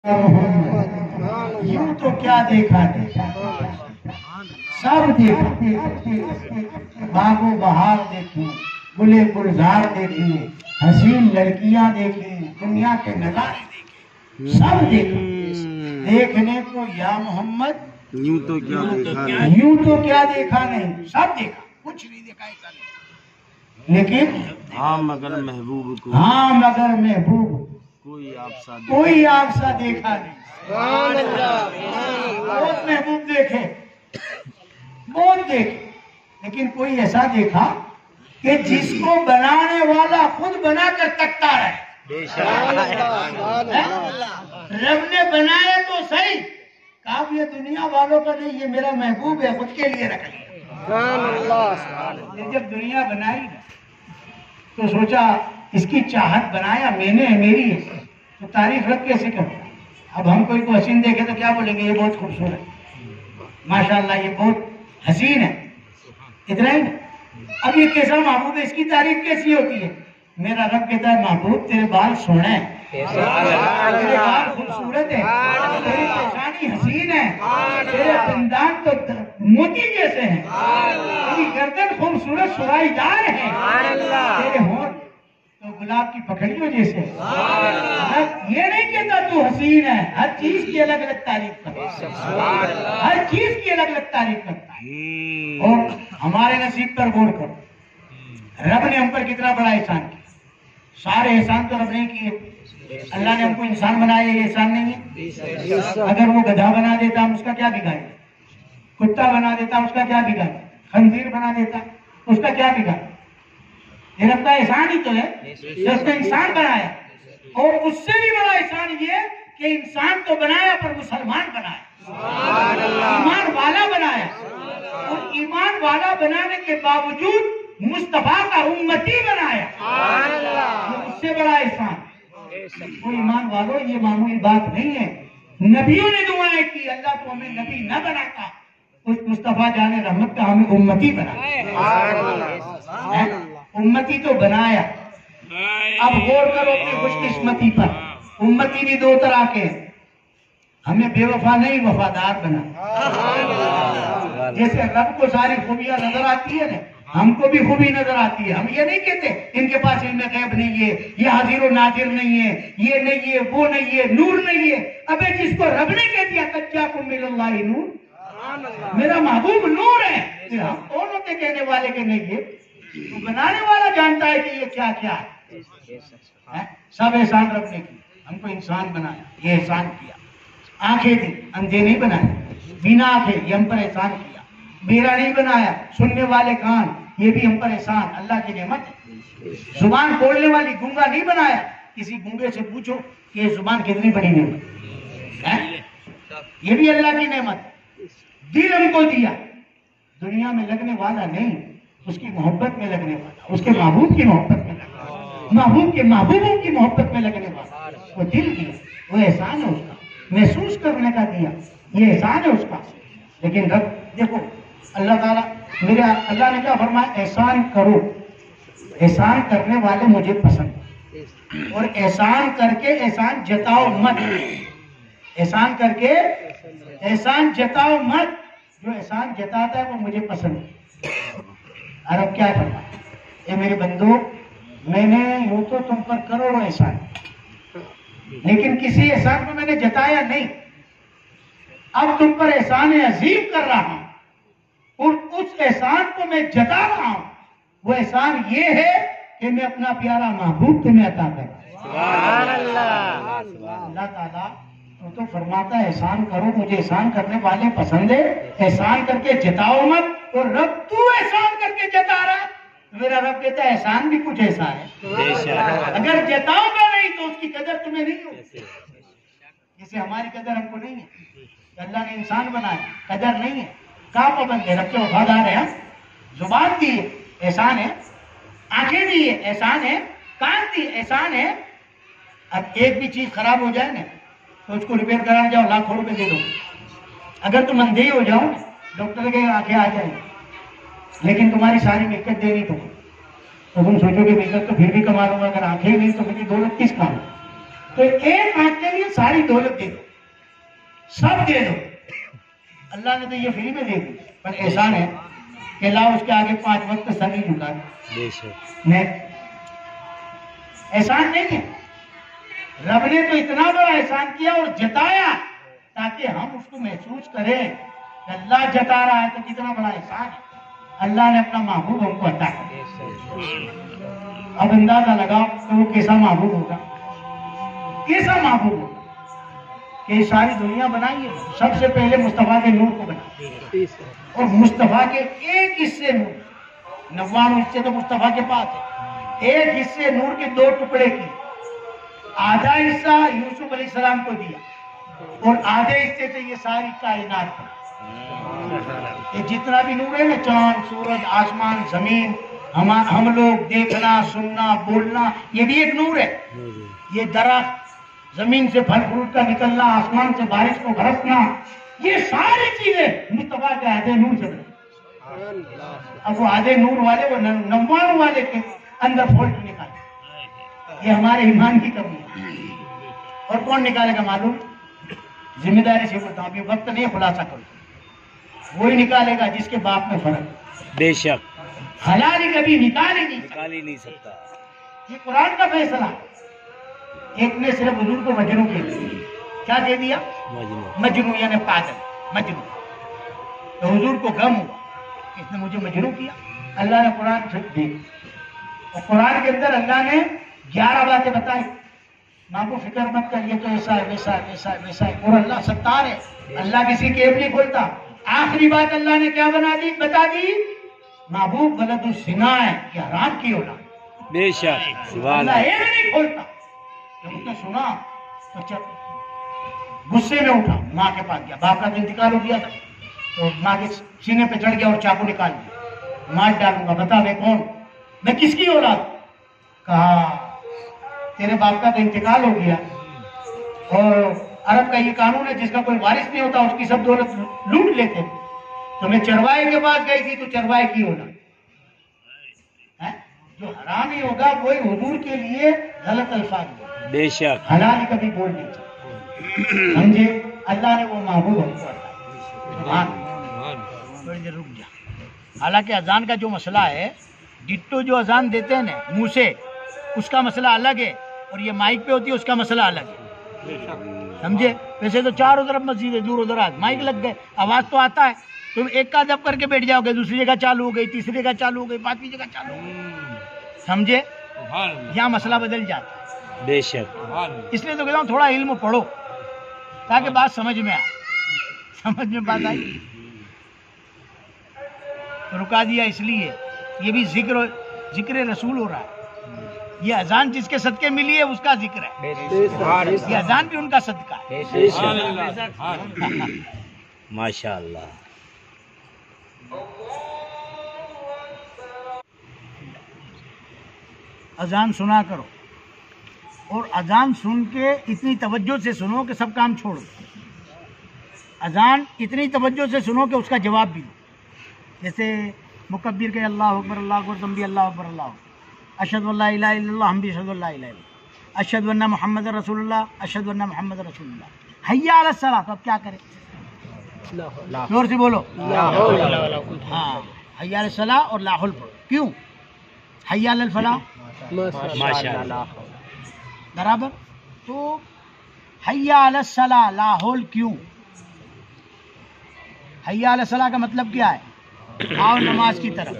یوں تو کیا دیکھا سب دیکھا، باغ و بہار دیکھی، گلے گلزار دیکھی، حسین لڑکیاں دیکھی، دنیا کے نظارے دیکھے، سب دیکھا۔ دیکھنے کو یا محمد یوں تو کیا دیکھا یوں تو کیا دیکھا نہیں، سب دیکھا، کچھ نہیں دیکھا ایسا نہیں، لیکن ہاں مگر محبوب کو ہاں مگر محبوب کوئی آپ سا دیکھا نہیں۔ بہت محبوب دیکھے، بہت دیکھے، لیکن کوئی ایسا دیکھا کہ جس کو بنانے والا خود بنا کر تکتا رہے۔ رب نے بنایا تو صحیح، کہا یہ دنیا والوں کا نہیں، یہ میرا محبوب ہے، خود کے لیے رکھ لیا۔ جب دنیا بنائی تو سوچا اس کی چاہت بنایا میں نے، میری ہے، تو تعریف رب کیسے کرتا۔ اب ہم کوئی کو حسین دیکھے تو کیا بولیں گے، یہ بہت خوبصورت، ماشاءاللہ یہ بہت حسین ہے، اتنا ہی۔ اب یہ کیسا محبوب ہے، اس کی تعریف کیسی ہوتی ہے؟ میرا رب کہتا ہے محبوب تیرے بال سونے ہیں، تیرے بال خوبصورت ہیں، تیری پیشانی حسین ہے، تیرے دندان تو موتی جیسے ہیں، تیری گردن خوبصورت سرائی دار ہے، تیرے ہونٹ تو گلاب کی پکڑیوں جیسے ہیں۔ یہ نہیں کہتا تو حسین ہے، ہر چیز کی الگ الگ تعریف کرتا ہے، ہر چیز کی الگ الگ تعریف کرتا ہے۔ اور ہمارے نصیب پر غور کرو، رب نے ہم پر کتنا بڑا احسان کیا۔ سارے احسان تو رب نے کیے، اللہ نے ہم کو انسان بنایا، یہ احسان نہیں ہے؟ اگر وہ گدھا بنا دیتا ہم اس کا کیا بگاڑے، کتا بنا دیتا اس کا کیا بگاڑے، خنزیر بنا دیتا اس کا کیا بگاڑے؟ یہ رب کا احسان ہی تو ہے جو اس نے انسان بنایا۔ اور اس سے بھی بڑا احسان یہ کہ انسان تو بنایا پر مسلمان بنایا، ایمان والا بنایا، اور ایمان والا بنانے کے باوجود مصطفیٰ کا امتی بنایا، یہ اس سے بڑا احسان۔ وہ ایمان والوں یہ معمولی بات نہیں ہے، نبیوں نے دعائیں کی اللہ تو ہمیں نبی نہ بناتا، اس مصطفیٰ جان رحمت کا ہمیں امتی بنایا، امتی تو بنایا۔ اب غور کرو اپنی خوش قسمتی پر، امتی بھی دو طرح کے، ہمیں بے وفا نہیں وفادار بنا۔ جیسے رب کو ساری خوبیاں نظر آتی ہے نا، ہم کو بھی خوبی نظر آتی ہے، ہم یہ نہیں کہتے ان کے پاس علم غیب نہیں ہے، یہ حاضر و ناظر نہیں ہے، یہ نہیں ہے، وہ نہیں ہے، نور نہیں ہے۔ ابے جس کو رب نے کہہ دیا قد جاءکم من اللہ نور، میرا محبوب نور ہے، پھر ہم کون ہوتے کہنے والے کہ نہیں ہے؟ تو بنانے والا جانتا ہے کہ یہ کیا کیا ہے۔ سب احسان رب نے کیا، ہم کو انسان بنایا، یہ احسان کیا۔ آنکھیں دی، اندھے نہیں بنائے، بنا آنکھیں یہ ہم پر احسان کیا۔ میرا نہیں بنایا، سننے والے کان یہ بھی ہم پر احسان، اللہ کی نعمت ہے۔ زبان بولنے والی گونگا نہیں بنایا، کسی گونگے سے پوچھو کہ یہ زبان کتنی بڑی نعمت ہے، یہ بھی اللہ کی نعمت۔ دل ہم کو دیا، دنیا میں لگنے والا نہیں، اس کی محبت میں لگنے والا، اس کے محبوب کی محبت میں لگنے والا، محبوب کے محبوبوں کی محبت میں لگنے والا، وہ دل دیا، وہ احسان ہے اس کا، محسوس کرنے کا دیا، یہ احسان ہے اس کا۔ لیکن رب دیکھو اللہ تعالیٰ میرے اللہ نے کیا فرمایا، احسان کرو، احسان کرنے والے مجھے پسند، اور احسان کر کے احسان جتاؤ مت، احسان کر کے احسان جتاؤ مت، جو احسان جتاتا ہے وہ مجھے پسند ہے۔ اور اب کیا فرمایا، اے میرے بندو میں نے یوں تو تم پر کروڑوں احسان، لیکن کسی احسان کو میں نے جتایا نہیں، اب تم پر احسان عظیم کر رہا ہوں، اور اس احسان کو میں جتا رہا ہوں۔ وہ احسان یہ ہے کہ میں اپنا پیارا محبوب تمہیں عطا کر رہا ہوں۔ اللہ تعالیٰ تو فرماتا ہے احسان کرو، مجھے احسان کرنے والے پسند ہے، احسان کر کے جتاؤ مت۔ اور رب تو احسان کر کے جتا رہا، میرا رب کہتا ہے احسان بھی کچھ ایسا ہے، اگر جتاؤ گا نہیں تو اس کی قدر تمہیں نہیں ہوگی، جیسے ہماری قدر ہم کو نہیں ہے۔ اللہ نے انسان بنایا، قدر نہیں ہے، کہاں پابند ہے، رب کے وفادار ہے۔ زبان دی ہے احسان ہے، آنکھیں دی ہے احسان ہے، کان دی احسان ہے۔ اب ایک بھی چیز خراب ہو جائے نا تو اس کو ریپیئر کرانے جاؤ لاکھوں روپے دے دو، اگر تم اندھے ہو جاؤ ڈاکٹر کے آنکھیں آ جائیں، لیکن تمہاری ساری ملکت دینی تو تم سوچو کہ ملکت تو پھر بھی کما لوں گا، اگر آنکھیں نہیں تو میری دولت کس کام، تو تو ایک آنکھ کے لیے ساری دولت دے دو، سب دے دو. اللہ نے تو یہ فری میں دے دی، پر احسان ہے کہ اللہ اس کے آگے 5 وقت سر نہیں جھکا. احسان نہیں ہے. رب نے تو اتنا بڑا احسان کیا اور جتایا تاکہ ہم اس کو محسوس کریں کہ اللہ جتا رہا ہے تو کتنا بڑا احسان ہے. اللہ نے اپنا محبوب ہم کو عطا کیا. اب اندازہ لگاؤ کہ وہ کیسا محبوب ہوگا، کیسا محبوب ہوگا کہ ساری دنیا بنائی ہے. سب سے پہلے مصطفیٰ کے نور کو بنا، اور مصطفیٰ کے ایک حصے نور، 99 حصے تو مصطفیٰ کے پاس ہے، ایک حصے نور کے 2 ٹکڑے کی. آدھا حصہ یوسف علیہ السلام کو دیا اور آدھے حصے سے یہ ساری کائنات کی. یہ جتنا بھی نور ہے نا، چاند، سورج، آسمان، زمین، ہم لوگ دیکھنا، سننا، بولنا، یہ بھی ایک نور ہے. یہ درخت، زمین سے پھل فروٹ کا نکلنا، آسمان سے بارش کو برسنا، یہ ساری چیزیں مصطفیٰ کے آدھے نور سے بنی. اب وہ آدھے نور والے، وہ 99 والے کے اندر فالٹ نکالے. یہ ہمارے ایمان کی کمی ہے. اور کون نکالے گا معلوم؟ ذمہ داری سے بولتا ہوں، ابھی وقت نہیں خلاصہ کرو. وہی نکالے گا جس کے باپ میں فرق. بے شک حلال کبھی نکال ہی نہیں سکتا. یہ قرآن کا فیصلہ. ایک نے صرف حضور کو مجنوں کے لیے کیا دے دیا؟ مجنوں یعنی پاگل، مجنوں. تو حضور کو غم ہوا کہ اس نے مجھے مجنوں کیا. اللہ نے قرآن سے دی، اور قرآن کے اندر اللہ نے 11 باتیں بتائی. ماں کو فکر مت کر، یہ تو ایسا ہے، ویسا ہے، ویسا ہے، ویسا ہے. اور اللہ ستار ہے، اللہ کسی کیب نہیں کھولتا. آخری بات اللہ نے کیا بتا دی؟ محبوب ولد الزنا ہے، یہ حرام کی اولاد. بے شک سبحان اللہ اللہ. ایک نہیں کھولتا. جب اس نے سنا تو چل غصے میں اٹھا، ماں کے پاس گیا. باپ کا تو انتقال ہو گیا تھا، تو ماں کے سینے پہ چڑھ گیا اور چاقو نکال دیا. مار ڈالوں گا، بتا میں کون، میں کس کی اولاد. کہا تیرے باپ کا تو انتقال ہو گیا، اور عرب کا یہ قانون ہے جس کا کوئی وارث نہیں ہوتا اس کی سب دولت لوٹ لیتے. تو میں چرواہے کے پاس گئی تھی، تو چرواہے کی اولاد. جو حرامی ہوگا وہی حضور کے لیے غلط الفاظ ہوگا. بے شک حلال کبھی بول نہیں سکتے. سمجھے؟ اللہ نے وہ محبوب ہم کو عطا. تھوڑی دیر رک جا. حالانکہ اذان کا جو مسئلہ ہے، ڈٹو جو اذان دیتے ہیں نا منہ سے، اس کا مسئلہ الگ ہے، اور یہ مائک پہ ہوتی ہے اس کا مسئلہ الگ ہے. سمجھے؟ ویسے تو چاروں طرف مسجد ہے، دور و دراز مائک لگ گئے، آواز تو آتا ہے. تم ایک کا دب کر کے بیٹھ جاؤ گے، دوسری جگہ چالو ہو گئی، تیسری جگہ چالو ہو گئی، 5ویں جگہ چالو ہو گئی. سمجھے؟ یہاں مسئلہ بدل جاتا ہے. بے شک. اس لیے تو کہتا ہوں تھوڑا علم پڑھو تاکہ بات سمجھ میں آئے. سمجھ میں بات آئی؟ رکا دیا اس لیے یہ بھی ذکر رسول ہو رہا ہے. یہ اذان جس کے صدقے ملی ہے اس کا ذکر ہے، یہ اذان بھی ان کا صدقہ ہے. ماشاء اللہ. اذان سنا کرو، اور اذان سن کے اتنی توجہ سے سنو کہ سب کام چھوڑو. اذان اتنی توجہ سے سنو کہ اس کا جواب بھی دو. جیسے مکبر کے اللہ اکبر اللہ اکبر، تم بھی اللہ اکبر اللہ اکبر، اشہد ان لا الہ الا اللہ، ہم بھی اشہد ان لا الہ الا اللہ، اشہد ان محمد رسول اللہ، اشہد ان محمد رسول اللہ. حی علی الصلاۃ. تو اب کیا کریں؟ زور سے بولو. ہاں، حی علی الصلاۃ اور لاحول پڑھو. کیوں؟ حی علی الفلاح ماشاء اللہ. برابر. تو حی علی الصلاۃ لاحول کیوں؟ حی علی الصلاۃ کا مطلب کیا ہے؟ آؤ نماز کی طرف.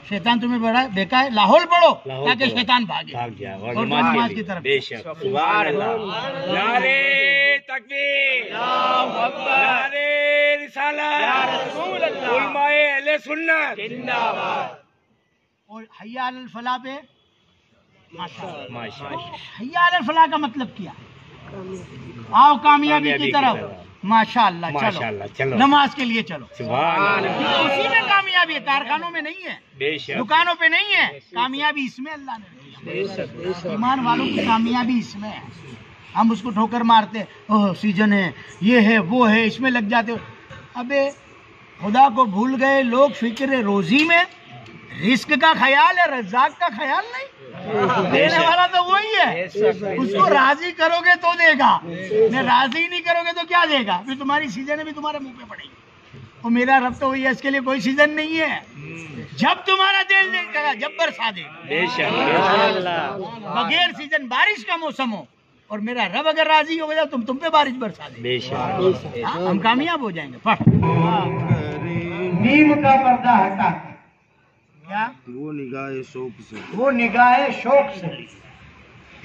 شیطان تمہیں بیکا ہے، لاحول پڑھو تاکہ شیطان بھاگے اور نماز کی طرف. بے شک سبحان اللہ. نعرے تکبیر، اللہ اکبر، نعرے رسالت، یا رسول اللہ، علماء اہل سنت زندہ باد. اور حی علی الفلاح پہ ماشاء اللہ. حی علی الفلاح کا مطلب کیا؟ آؤ کامیابی کی طرف. ماشاءاللہ. چلو نماز کے لیے چلو. سبحان اللہ. اسی میں کامیابی ہے، کارخانوں میں نہیں ہے، بے شک. دکانوں پہ نہیں ہے. کامیابی اس میں اللہ نے دیا. ایمان والوں کی کامیابی اس میں ہے. ہم اس کو ٹھوکر مارتے، اوہ سیزن ہے، یہ ہے، وہ ہے، اس میں لگ جاتے. ابے خدا کو بھول گئے لوگ. فکر روزی میں، رزق کا خیال ہے، رزاق کا خیال نہیں. دینے والا تو وہی ہے. اس کو راضی کرو گے تو دے گا, میں راضی نہیں کرو گے تو کیا دے گا؟ پھر تمہاری سیزن بھی تمہارے منہ پہ پڑے گی. اور میرا رب تو وہی ہے, اس کے لیے کوئی سیزن نہیں ہے. جب تمہارا دل دے گا, جب برسا دے گا, بغیر سیزن بارش کا موسم ہو اور میرا رب اگر راضی ہو گیا تم پہ بارش برسا دے, ہم کامیاب ہو جائیں گے. پڑھ. نیم کا پردہ ہٹا کیا وہ نگاہ شوق سے, وہ نگاہ شوق سے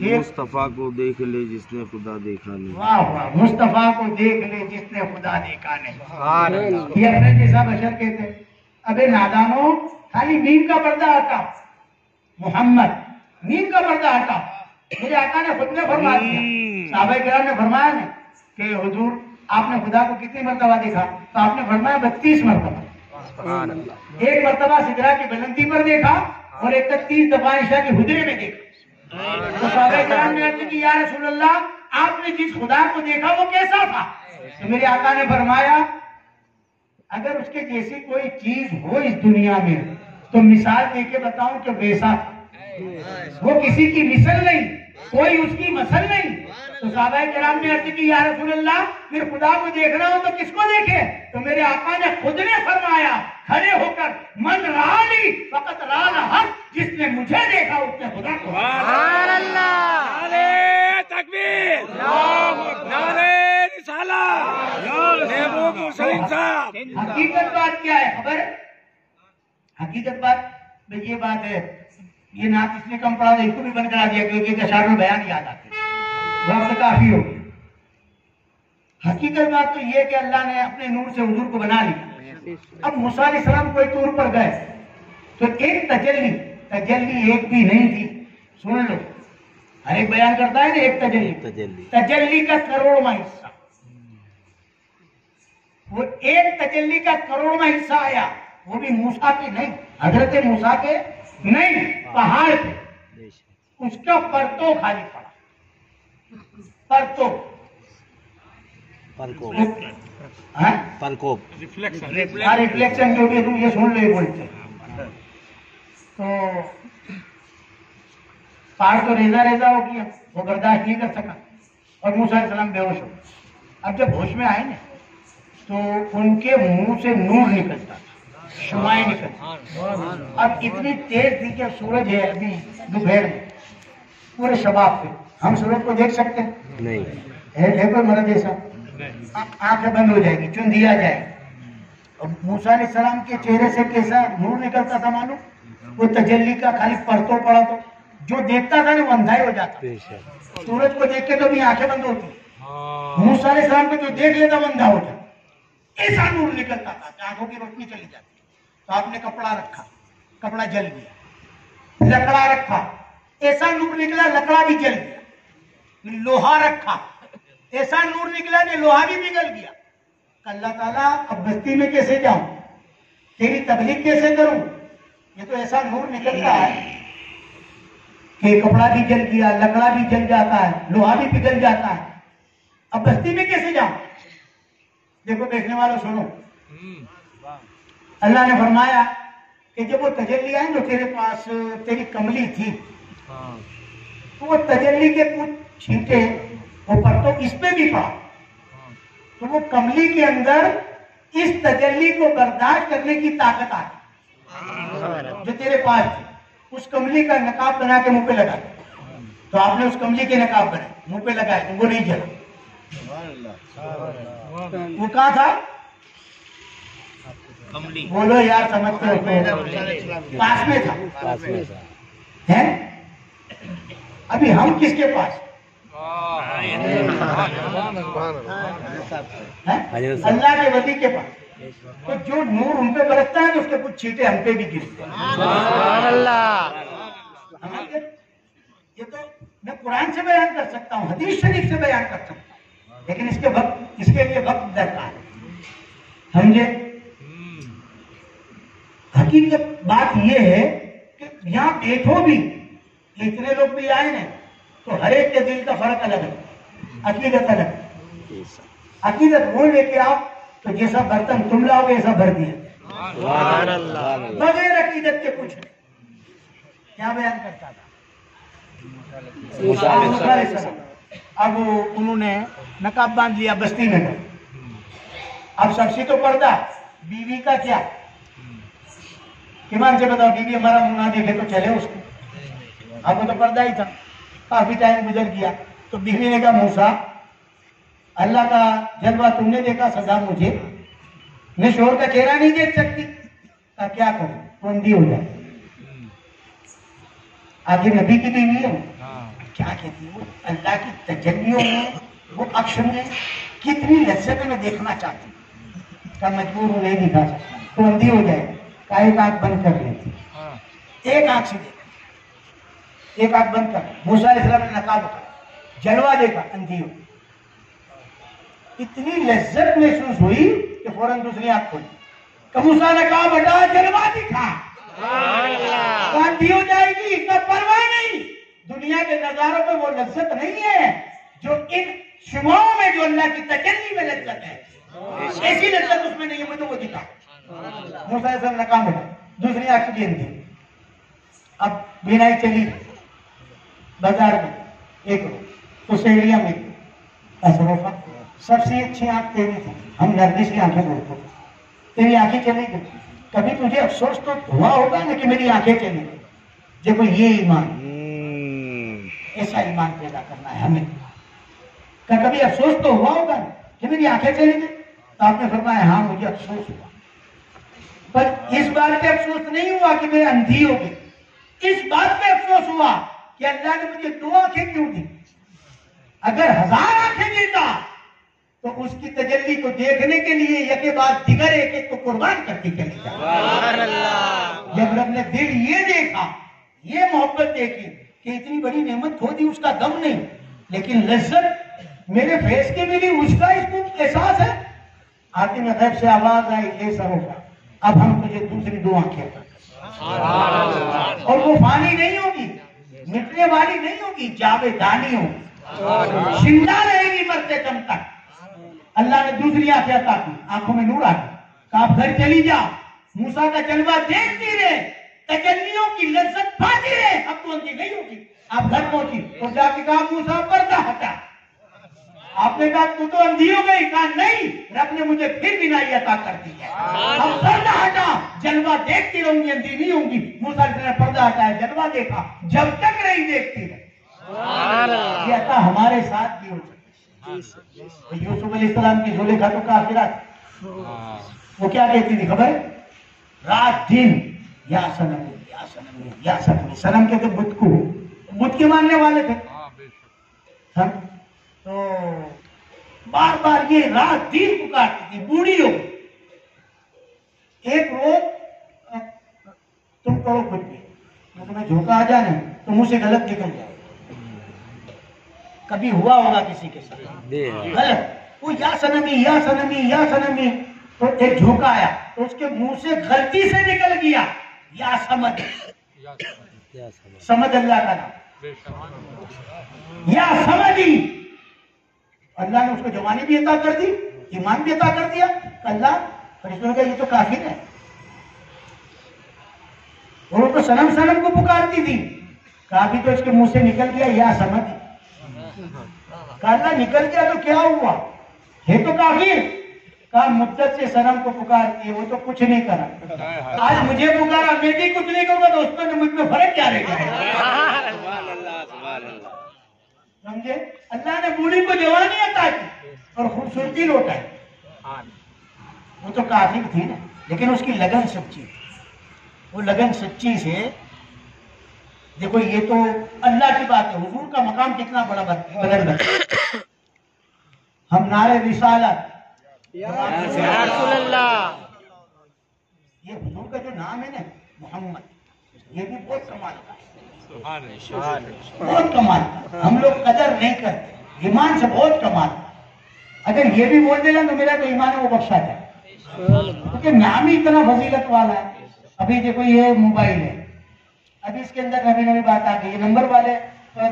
مصطفیٰ کو دیکھ لے جس نے خدا دیکھا نہیں. واہ واہ, مصطفیٰ کو دیکھ لے جس نے خدا دیکھا نہیں. یہ اپنے جیسا بشر کہتے, ابے نادانوں خالی نیم کا پردہ ہٹا, محمد نیم کا پردہ ہٹا. میرے آقا نے خود نے فرما دیا, صحابہ کرام نے فرمایا نا کہ حضور آپ نے خدا کو کتنی مرتبہ دیکھا؟ تو آپ نے فرمایا 32 مرتبہ. ایک مرتبہ سدرا کی بلندی پر دیکھا اور 31 دفعہ عائشہ کے حجرے میں دیکھا. تو صحابہ کرام نے عرض کی یا رسول اللہ, آپ نے جس خدا کو دیکھا وہ کیسا تھا؟ تو میرے آقا نے فرمایا اگر اس کے جیسی کوئی چیز ہو اس دنیا میں تو مثال دے کے بتاؤں کہ ویسا تھا. وہ کسی کی مثل نہیں, کوئی اس کی مثل نہیں. تو صحابہ کرام نے عرض کی یا رسول اللہ پھر خدا کو دیکھنا ہو تو کس کو دیکھے؟ تو میرے آقا نے خود نے فرمایا کھڑے ہو کر من رالی فقط رال حق, جس نے مجھے دیکھا اس نے خدا کو. سبحان اللہ, نعرہ تکبیر, نعرہ رسالت, محبوب مرسلین صاحب. حقیقت بات کیا ہے خبر ہے؟ حقیقت بات یہ بات ہے, یہ نعت اس نے کم پڑھا تھا, اس کو بھی بند کرا دیا کیونکہ اشعار میں بیان یاد آتے, وقت کافی ہو گیا. حقیقت بات تو یہ کہ اللہ نے اپنے نور سے حضور کو بنا لیا. اب موسیٰ علیہ السلام کوئی طور پر گئے تو ایک تجلی ایک بھی نہیں تھی. سن لو, ہر ایک بیان کرتا ہے نا ایک تجلی کا کروڑواں حصہ, وہ ایک تجلی کا کروڑواں حصہ آیا, وہ بھی موسیٰ کے نہیں, حضرت موسیٰ کے نہیں, پہاڑ پہ. اس کا پرتو خالی پڑا, ریفلیکشن جو بھی تم یہ سن لے بولتے. تو پہاڑ تو ریزا ہو گیا, وہ برداشت نہیں کر سکا اور موسیٰ علیہ السلام بے ہوش ہو. اب جب ہوش میں آئے نا تو ان کے منہ سے نور نکلتا تھا, شمائیں نکلتی. اب اتنی تیز تھی کہ سورج ہے ابھی دوپہر میں پورے شباب پہ, ہم سورج کو دیکھ سکتے ہیں؟ ہے کوئی مرد ایسا؟ آنکھیں بند ہو جائے گی, چن دیا جائے. اور موسیٰ علیہ السلام کے چہرے سے کیسا نور نکلتا تھا معلوم؟ وہ تجلی کا خالی پرتو پڑا تو جو دیکھتا تھا نا وہ اندھا ہی ہو جاتا. سورج کو دیکھ کے تو بھی آنکھیں بند ہوتی, موسیٰ علیہ السلام کو جو دیکھ لیتا وہ اندھا ہو جاتا. ایسا نور نکلتا تھا کہ آنکھوں کی روشنی چلی جاتی. تو آپ نے کپڑا رکھا, کپڑا جل گیا. لکڑا رکھا, ایسا نور نکلا لکڑا بھی جل گیا. لوہا رکھا, ایسا نور نکلا کہ لوہا بھی پگھل گیا. اللہ تعالیٰ اب بستی میں کیسے جاؤں, تیری تبلیغ کیسے کروں؟ یہ تو ایسا نور نکلتا ہے کہ کپڑا بھی جل گیا, لکڑا بھی جل جاتا ہے, لوہا بھی پگھل جاتا ہے. اب بستی میں کیسے جاؤں؟ دیکھو دیکھنے والوں سنو, اللہ نے فرمایا کہ جب وہ تجلی آئے جو تیرے پاس تیری کملی تھی تو وہ تجلی کے کچھ چھینٹے اوپر تو اس پہ بھی پڑا, تو وہ کملی کے اندر اس تجلی کو برداشت کرنے کی طاقت آ گئی جو تیرے پاس تھی. اس کملی کا نقاب بنا کے منہ پہ لگا, تو آپ نے اس کملی کے نقاب بنائے منہ پہ لگائے تو وہ نہیں جلا. وہ کہاں تھا؟ بولو یار سمجھتے ہو, پاس میں تھا. ابھی ہم کس کے پاس؟ اللہ کے ولی کے پاس. تو جو نور ان پہ برستا ہے تو اس کے کچھ چھینٹے ہم پہ بھی گرتے ہیں. یہ تو میں قرآن سے بیان کر سکتا ہوں, حدیث شریف سے بیان کر سکتا ہوں, لیکن اس کے لیے وقت درکار ہے. سمجھے؟ حقیقت بات یہ ہے کہ یہاں بیٹھو بھی, اتنے لوگ بھی آئے نا تو ہر ایک کے دل کا فرق الگ ہے, عقیدت الگ ہے. عقیدت وہ لے کے آؤ تو جیسا برتن تم لاؤ گے ایسا بھر دیا, بغیر عقیدت کے کچھ نہیں. کیا بیان کرتا تھا؟ موسیٰ علیہ السلام. اب انہوں نے نقاب باندھ لیا بستی میں. اب شخصی تو پردہ, بیوی کا کیا؟ ایمان سے بتاؤ, بیوی ہمارا منہ نہ دیکھے تو چلے اس کو؟ اب وہ تو پردہ ہی تھا. کافی ٹائم گزر گیا تو بیوی نے کہا موسیٰ اللہ کا جلوہ تم نے دیکھا, سزا مجھے, میں شوہر کا چہرہ نہیں دیکھ سکتی. کیا کروں, تو اندھی ہو جائے. آگے نبی کی بیوی ہے, کیا کہتی ہے, اللہ کی تجلیوں میں وہ عکس میں کتنی لذت میں دیکھنا چاہتی ہوں, کا مجبور ہوں نہیں دکھا سکتا, تو اندھی ہو جائے. کا ایک آنکھ بند کر لیتی, ایک آنکھ سے دیکھا, ایک آنکھ بند کر. موسیٰ علیہ السلام نے نقاب اٹھایا, جلوہ دیکھا, اندھی ہو. اتنی لذت محسوس ہوئی کہ فوراً دوسری آنکھ کھولی. موسیٰ نے کہا بیٹا جلوہ دکھا, اندھی ہو جائے گی, کا پرواہ نہیں. دنیا کے نظاروں میں وہ لذت نہیں ہے جو ان شماؤں میں جو اللہ کی تجلی میں لذت ہے, ایسی لذت اس میں نہیں ہے. مجھے وہ دکھا. موسیٰ علیہ السلام نے کہا بیٹا, دوسری آنکھ بھی اندھی. اب بینائی چلی بازار میں, ایک اس ایریا میں سب سے اچھی آنکھ تیری تھی, ہم نرگس کی آنکھیں بولتے, تیری آنکھیں چلی گئی. کبھی تجھے افسوس تو ہوا ہوگا نا کہ میری آنکھیں چلی گئی. دیکھو یہ ایمان, ایسا ایمان پیدا کرنا ہے ہمیں. کبھی افسوس تو ہوا ہوگا نا کہ میری آنکھیں چلی گئی. تو آپ نے فرمایا ہاں مجھے افسوس ہوا, پر اس بات پہ افسوس نہیں ہوا کہ میں اندھی ہو گئی. اس بات پہ افسوس ہوا کہ اللہ نے مجھے 2 آنکھیں کیوں دی. اگر 1000 آنکھیں دیتا تو اس کی تجلی کو دیکھنے کے لیے یکے بعد دیگر ایک ایک کو قربان کرتی چلی جائے. جب رب نے دل یہ دیکھا, یہ محبت دیکھی کہ اتنی بڑی نعمت کھو دی, اس کا غم نہیں, لیکن لذت میرے فیس کے ملی, اس کا اس کو احساس ہے. حاکم غیب سے آواز آئی, اے سروفا اب ہم تجھے دوسری 2 آنکھیں دیں, اور وہ فانی نہیں ہوگی, مٹنے والی نہیں ہوگی, جاویدانی ہوگی, زندہ رہے گی مرتے دم تک. اللہ نے دوسری آنکھیں عطا کی, آنکھوں میں نور آ گیا. کہا آپ گھر چلی جا, موسیٰ کا جلوہ دیکھتی رہے, تجلیوں کی لذت پاتی رہے, اب تو اندھی نہیں ہوگی. آپ گھر پہنچی تو جا کے کہا موسیٰ پردہ ہٹا. آپ نے کہا تو اندھی ہو گئی. کہا نہیں, رب نے مجھے پھر بینائی عطا کر دی ہے, اب پردہ ہٹا, جلوہ دیکھتی رہوں گی, اندھی نہیں ہوں گی. موسیٰ نے پردہ ہٹایا, جلوہ دیکھا, جب تک نہیں دیکھتی رہے. یہ عطا ہمارے ساتھ بھی ہو سکتی. یوسف علیہ السلام کی زلیخا تو کافرہ تھی, وہ کیا کہتی تھی خبر, رات دن یا صنم یا صنم یا صنم. صنم کہتے بت کو, بت کے ماننے والے تھے. تو بار بار یہ رات دن پکارتی تھی, بوڑھی ہو گئی. ایک روز تم کرو خود بھی, تمہیں جھونکا آ جانا تو منہ سے غلط نکل جائے. کبھی ہوا ہوگا کسی کے ساتھ غلط, وہ یا صنمی یا صنمی یا صنمی, تو ایک جھونکا آیا تو اس کے منہ سے غلطی سے نکل گیا یا سمد. سمد اللہ کا نام, یا سمدی. اللہ نے اس کو جوانی بھی عطا کر دی, ایمان بھی عطا کر دیا. اللہ فرشتوں نے کہا یہ تو کافر ہے, اور وہ تو صنم صنم کو پکارتی تھی. کہا بھی تو اس کے منہ سے نکل گیا یا سمدی. کہا نکل گیا تو کیا ہوا, ہے تو کافر. کہا مدت سے صنم کو پکارتی ہے, وہ تو کچھ نہیں کرا, آج مجھے پکارا, میں بھی کچھ نہیں کروں گا, دوستوں نے مجھ میں فرق کیا رہ گیا. سمجھے, اللہ نے بوڑھی کو جوانی عطا کی اور خوبصورتی لوٹائی. وہ تو کافر تھی نا, لیکن اس کی لگن سچی تھی. وہ لگن سچی سے, دیکھو یہ تو اللہ کی بات ہے, حضور کا مقام کتنا بڑا بدل گیا. ہم نعرے رسالت یا رسول اللہ, یہ حضور کا جو نام ہے نا محمد, یہ بھی بہت کمال کا ہے, بہت کمال کا. ہم لوگ قدر نہیں کرتے, ایمان سے بہت کمال کا. اگر یہ بھی بول دے گا تو میرا تو ایمان ہے وہ بخشا جائے, کیونکہ نام ہی اتنا فضیلت والا ہے. ابھی دیکھو یہ موبائل ہے, ابھی اس کے اندر نئی نئی بات آ گئی, یہ نمبر والے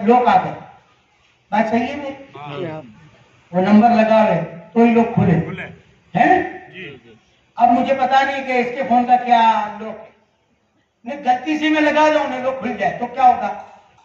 لوگ آ گئے, بات صحیح ہے نہیں, وہ نمبر لگا رہے تو ہی لوگ کھلے ہیں. اب مجھے پتا نہیں کہ اس کے فون کا کیا لوگ, میں غلطی سے میں لگا دوں لوگ کھل جائے تو کیا ہوگا,